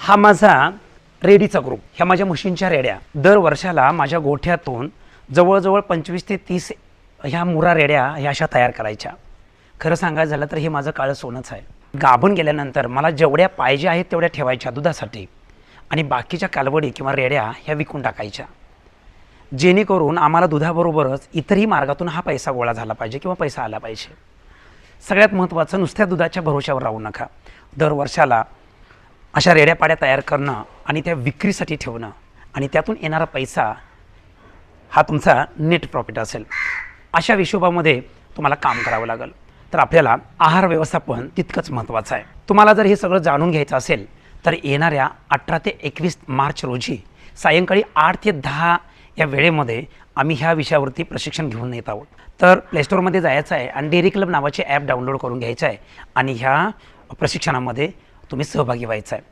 हा माझा रेडीचा ग्रुप. ह्या माझ्या म्हशींच्या रेड्या. दर वर्षाला माझ्या गोठ्यातून जवळजवळ 25 ते 30 ह्या मुरा रेड्या ह्या अशा तयार करायच्या. खरं सांगायचं झालं तर हे माझं काळं सोनंच आहे. गाभण गेल्यानंतर मला जेवढ्या पाहिजे आहेत तेवढ्या ठेवायच्या दुधासाठी आणि बाकीच्या कालवडी किंवा रेड्या ह्या विकून टाकायच्या, जेणेकरून आम्हाला दुधाबरोबरच इतरही मार्गातून हा पैसा गोळा झाला पाहिजे किंवा पैसा आला पाहिजे. सगळ्यात महत्त्वाचं, नुसत्या दुधाच्या भरोश्यावर राहू नका. दर वर्षाला अशा रेड्यापाड्या तयार करणं आणि त्या विक्रीसाठी ठेवणं आणि त्यातून येणारा पैसा हा तुमचा नेट प्रॉफिट असेल. अशा हिशोबामध्ये तुम्हाला काम करावं लागेल. तर आपल्याला आहार व्यवस्थापन तितकंच महत्त्वाचं आहे. तुम्हाला जर हे सगळं जाणून घ्यायचं असेल तर येणाऱ्या 18 ते 21 मार्च रोजी सायंकाळी 8 ते 10 या वेळेमध्ये आम्ही ह्या विषयावरती प्रशिक्षण घेऊन येत आहोत. तर प्लेस्टोरमध्ये जायचं आहे आणि डेअरी क्लब नावाचे ॲप डाउनलोड करून घ्यायचं आहे आणि ह्या प्रशिक्षणामध्ये तुम्ही सहभागी व्हायचं आहे.